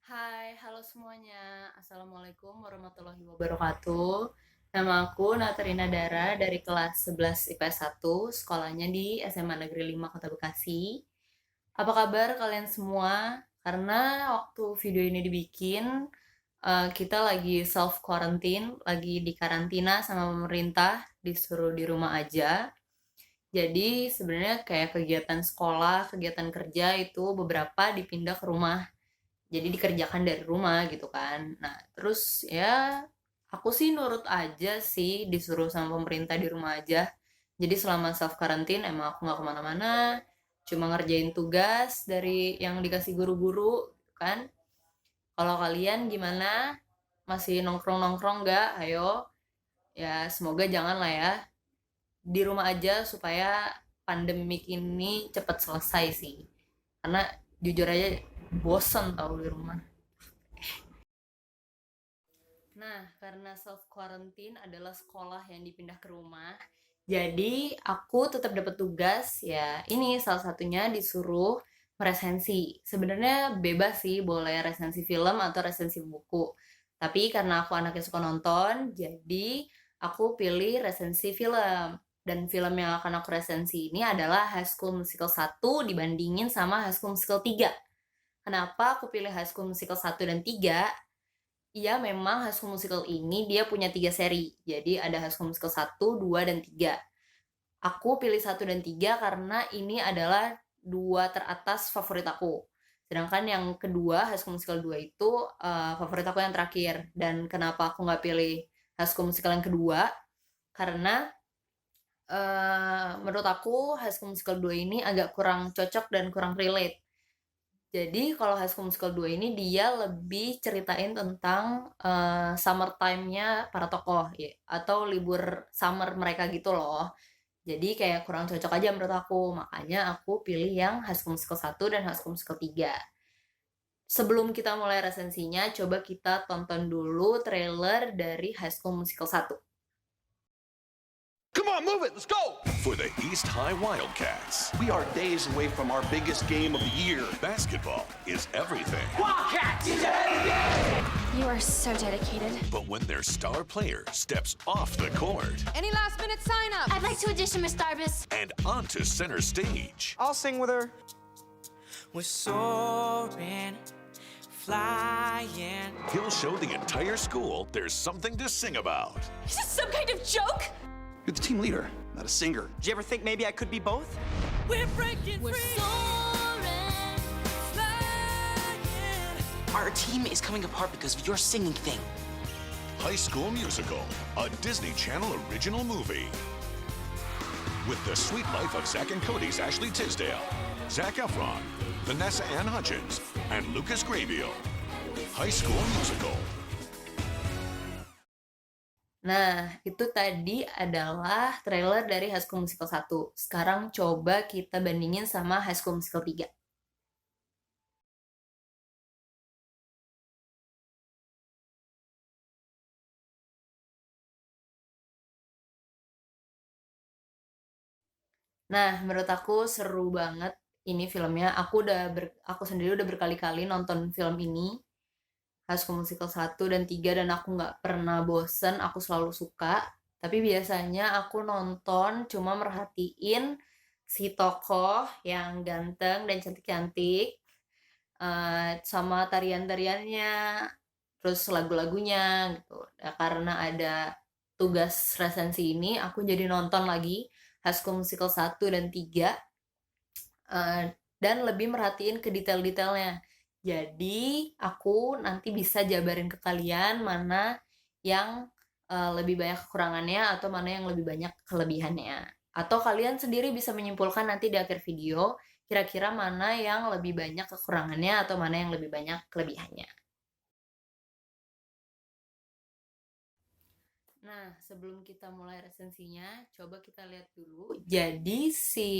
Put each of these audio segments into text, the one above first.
Hai, halo semuanya. Assalamualaikum warahmatullahi wabarakatuh. Nama aku Natarina Dara dari kelas 11 IPS 1, sekolahnya di SMA Negeri 5 Kota Bekasi. Apa kabar kalian semua? Karena waktu video ini dibikin, kita lagi self quarantine, lagi di karantina sama pemerintah, disuruh di rumah aja. Jadi sebenarnya kayak kegiatan sekolah, kegiatan kerja itu beberapa dipindah ke rumah, jadi dikerjakan dari rumah gitu kan. Nah terus ya aku sih nurut aja sih, disuruh sama pemerintah di rumah aja. Jadi selama self karantin emang aku nggak kemana-mana, cuma ngerjain tugas dari yang dikasih guru-guru gitu kan. Kalau kalian gimana, masih nongkrong-nongkrong nggak? Ayo, ya semoga jangan lah ya, di rumah aja supaya pandemik ini cepat selesai sih, karena jujur aja bosen tau di rumah. Nah, karena self quarantine adalah sekolah yang dipindah ke rumah, jadi aku tetap dapat tugas ya. Ini salah satunya disuruh meresensi. Sebenarnya bebas sih, boleh resensi film atau resensi buku. Tapi karena aku anaknya suka nonton, jadi aku pilih resensi film. Dan film yang akan aku resensi ini adalah High School Musical 1 dibandingin sama High School Musical 3. Kenapa aku pilih High School Musical 1 dan 3? Iya, memang High School Musical ini dia punya 3 seri. Jadi ada High School Musical 1, 2, dan 3. Aku pilih 1 dan 3 karena ini adalah dua teratas favorit aku. Sedangkan yang kedua, High School Musical 2 itu favorit aku yang terakhir. Dan kenapa aku nggak pilih High School Musical yang kedua? Karena menurut aku High School Musical 2 ini agak kurang cocok dan kurang relate. Jadi kalau High School Musical 2 ini dia lebih ceritain tentang summer time-nya para tokoh ya, atau libur summer mereka gitu loh. Jadi kayak kurang cocok aja menurut aku. Makanya aku pilih yang High School Musical 1 dan High School Musical 3. Sebelum kita mulai resensinya, coba kita tonton dulu trailer dari High School Musical 1. Come on, move it. Let's go. For the East High Wildcats, We are days away from our biggest game of the year. basketball is everything. Wildcats! You are so dedicated. But when their star player steps off the court Any last minute sign up? I'd like to audition, Miss Darbus. and onto center stage, I'll sing with her. We're soaring, flying. he'll show the entire school there's something to sing about. Is this some kind of joke? You're the team leader, not a singer. Did you ever think maybe I could be both? We're breaking free. Soaring, flying. Our team is coming apart because of your singing thing. High School Musical, a Disney Channel original movie. With the sweet life of Zack and Cody's Ashley Tisdale, Zac Efron, Vanessa Ann Hudgens, and Lucas Grabeel. High School Musical. Nah, itu tadi adalah trailer dari High School Musical 1. Sekarang coba kita bandingin sama High School Musical 3. Nah, menurut aku seru banget ini filmnya. Aku sendiri udah berkali-kali nonton film ini, High School Musical 1 dan 3, dan aku nggak pernah bosen, aku selalu suka. Tapi biasanya aku nonton cuma merhatiin si tokoh yang ganteng dan cantik-cantik, sama tarian-tariannya, terus lagu-lagunya gitu. Nah, karena ada tugas resensi ini, aku jadi nonton lagi High School Musical 1 dan 3, dan lebih merhatiin ke detail-detailnya. Jadi aku nanti bisa jabarin ke kalian mana yang lebih banyak kekurangannya atau mana yang lebih banyak kelebihannya. Atau kalian sendiri bisa menyimpulkan nanti di akhir video, kira-kira mana yang lebih banyak kekurangannya atau mana yang lebih banyak kelebihannya. Nah, sebelum kita mulai resensinya, coba kita lihat dulu. Jadi si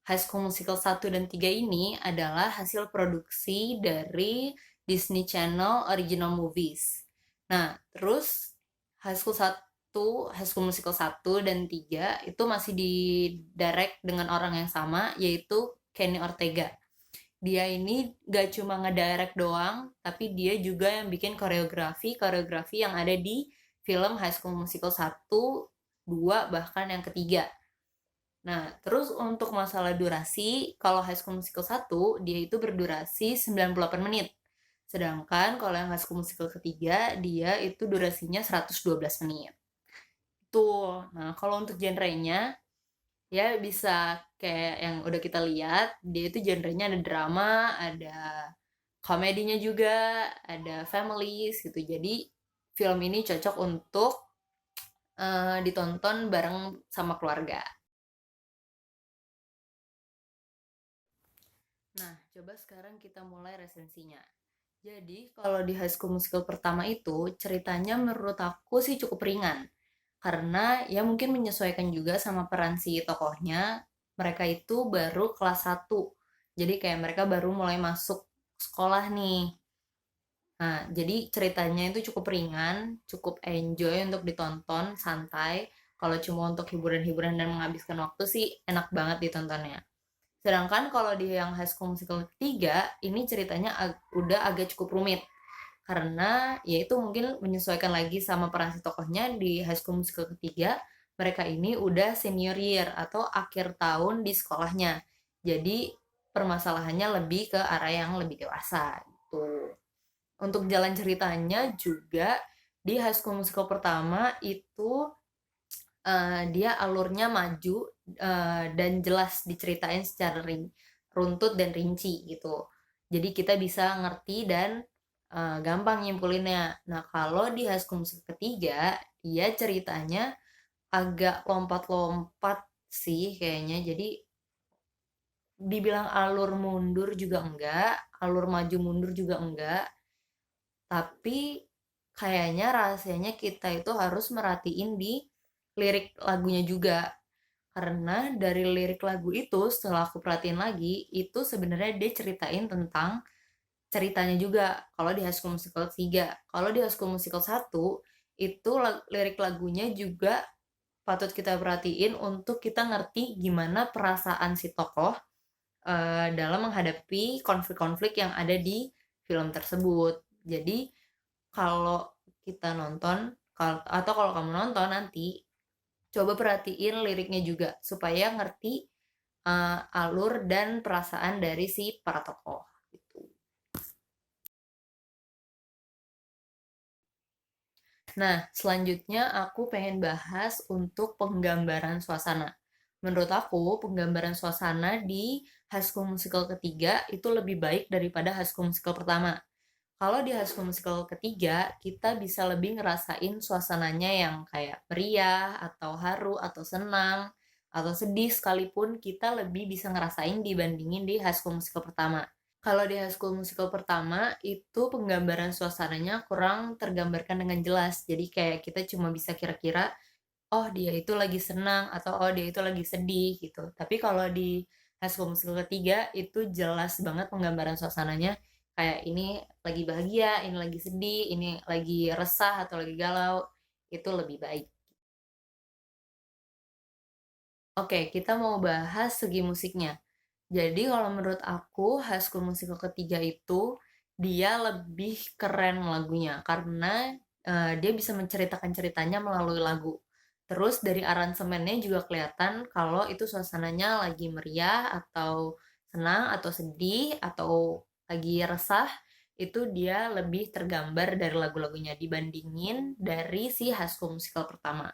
High School Musical 1 dan 3 ini adalah hasil produksi dari Disney Channel Original Movies. Nah, terus High School 1, High School Musical 1 dan 3 itu masih didirect dengan orang yang sama, yaitu Kenny Ortega. dia ini gak cuma ngedirect doang, tapi dia juga yang bikin koreografi yang ada di film High School Musical 1, 2, bahkan yang ketiga. Nah, terus untuk masalah durasi, kalau High School Musical 1, dia itu berdurasi 98 menit. Sedangkan kalau yang High School Musical ketiga, dia itu durasinya 112 menit. Tuh, nah kalau untuk genrenya, ya bisa kayak yang udah kita lihat, dia itu genrenya ada drama, ada komedinya juga, ada families gitu. Jadi film ini cocok untuk ditonton bareng sama keluarga. Nah, coba sekarang kita mulai resensinya. Jadi, kalau di High School Musical pertama itu, ceritanya menurut aku sih cukup ringan. Karena ya mungkin menyesuaikan juga sama peran si tokohnya. Mereka itu baru kelas 1. Jadi kayak mereka baru mulai masuk sekolah nih. Nah, jadi ceritanya itu cukup ringan, cukup enjoy untuk ditonton, santai. Kalau cuma untuk hiburan-hiburan dan menghabiskan waktu sih enak banget ditontonnya. Sedangkan kalau di yang High School Musical ketiga, ini ceritanya udah agak cukup rumit. Karena ya itu mungkin menyesuaikan lagi sama peran si tokohnya di High School Musical ketiga, mereka ini udah senior year atau akhir tahun di sekolahnya. Jadi permasalahannya lebih ke arah yang lebih dewasa gitu. Untuk jalan ceritanya juga di High School Musical pertama itu dia alurnya maju dan jelas diceritain secara runtut dan rinci gitu. Jadi kita bisa ngerti dan gampang nyimpulinnya. Nah, kalau di High School Musical ketiga, dia ceritanya agak lompat-lompat sih kayaknya. Jadi dibilang alur mundur juga enggak, alur maju mundur juga enggak. Tapi kayaknya rahasianya kita itu harus merhatiin di lirik lagunya juga. Karena dari lirik lagu itu setelah aku perhatiin lagi, itu sebenarnya dia ceritain tentang ceritanya juga kalau di High School Musical 3. Kalau di High School Musical 1, itu lirik lagunya juga patut kita perhatiin untuk kita ngerti gimana perasaan si tokoh dalam menghadapi konflik-konflik yang ada di film tersebut. Jadi kalau kita nonton atau kalau kamu nonton nanti, coba perhatiin liriknya juga supaya ngerti alur dan perasaan dari si para tokoh gitu. Nah, selanjutnya aku pengen bahas untuk penggambaran suasana. Menurut aku, penggambaran suasana di High School Musical ketiga itu lebih baik daripada High School Musical pertama. Kalau di High School Musical ketiga, kita bisa lebih ngerasain suasananya yang kayak meriah, atau haru, atau senang, atau sedih sekalipun kita lebih bisa ngerasain dibandingin di High School Musical pertama. Kalau di High School Musical pertama, itu penggambaran suasananya kurang tergambarkan dengan jelas. Jadi kayak kita cuma bisa kira-kira, oh dia itu lagi senang, atau oh dia itu lagi sedih gitu. Tapi kalau di High School Musical ketiga, itu jelas banget penggambaran suasananya. Kayak ini lagi bahagia, ini lagi sedih, ini lagi resah atau lagi galau. Itu lebih baik. Oke, kita mau bahas segi musiknya. Jadi kalau menurut aku High School Musical ketiga itu dia lebih keren lagunya karena dia bisa menceritakan ceritanya melalui lagu. Terus dari aransemennya juga kelihatan kalau itu suasananya lagi meriah atau senang atau sedih atau lagi resah, itu dia lebih tergambar dari lagu-lagunya dibandingin dari si High School Musical pertama.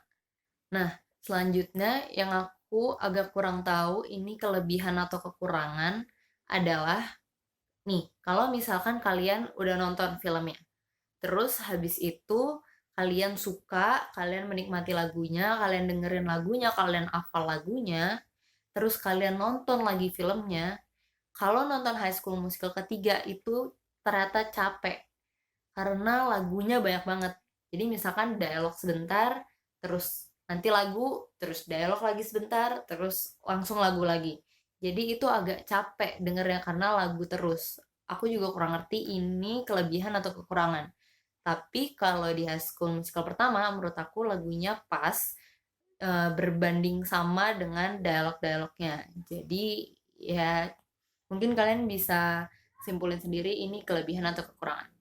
Nah, selanjutnya yang aku agak kurang tahu ini kelebihan atau kekurangan adalah nih, kalau misalkan kalian udah nonton filmnya, terus habis itu kalian suka, kalian menikmati lagunya, kalian dengerin lagunya, kalian hafal lagunya, terus kalian nonton lagi filmnya, kalau nonton High School Musical ketiga itu ternyata capek karena lagunya banyak banget. Jadi misalkan dialog sebentar, terus nanti lagu, terus dialog lagi sebentar, terus langsung lagu lagi. Jadi itu agak capek dengernya karena lagu terus. Aku juga kurang ngerti ini kelebihan atau kekurangan. Tapi kalau di High School Musical pertama, menurut aku lagunya pas berbanding sama dengan dialog-dialognya. Jadi ya Mungkin kalian bisa simpulin sendiri ini kelebihan atau kekurangan.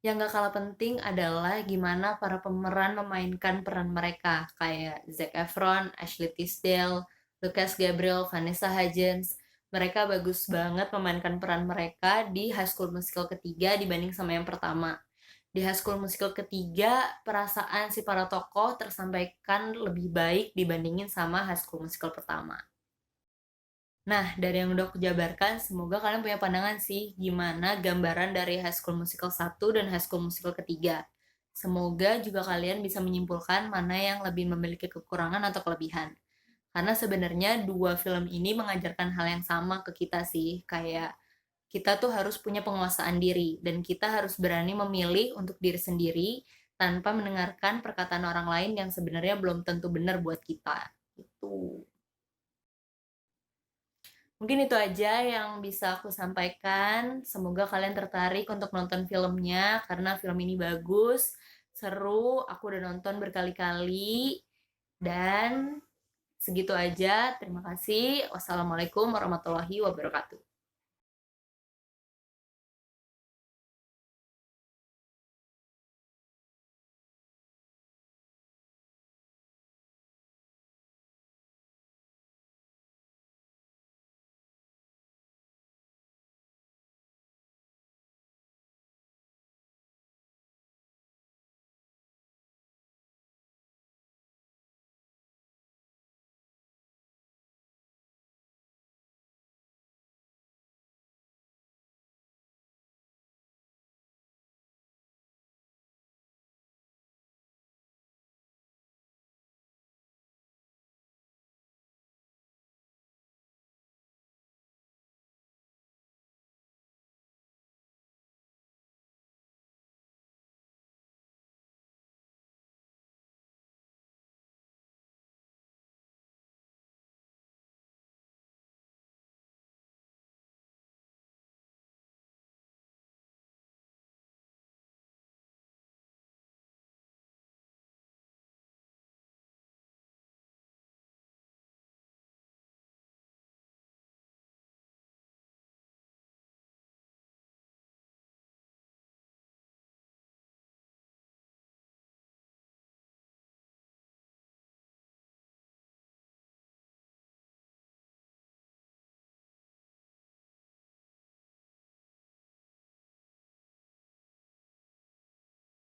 Yang gak kalah penting adalah gimana para pemeran memainkan peran mereka, kayak Zac Efron, Ashley Tisdale, Lucas Gabriel, Vanessa Hudgens. Mereka bagus banget memainkan peran mereka di High School Musical ketiga dibanding sama yang pertama. Di High School Musical ketiga, perasaan si para tokoh tersampaikan lebih baik dibandingin sama High School Musical pertama. Nah, dari yang udah aku jabarkan, semoga kalian punya pandangan sih gimana gambaran dari High School Musical 1 dan High School Musical ketiga. Semoga juga kalian bisa menyimpulkan mana yang lebih memiliki kekurangan atau kelebihan. Karena sebenarnya dua film ini mengajarkan hal yang sama ke kita sih, kayak kita tuh harus punya penguasaan diri dan kita harus berani memilih untuk diri sendiri tanpa mendengarkan perkataan orang lain yang sebenarnya belum tentu benar buat kita. Itu. Mungkin itu aja yang bisa aku sampaikan. Semoga kalian tertarik untuk nonton filmnya karena film ini bagus, seru, aku udah nonton berkali-kali. Dan segitu aja. Terima kasih. Wassalamualaikum warahmatullahi wabarakatuh.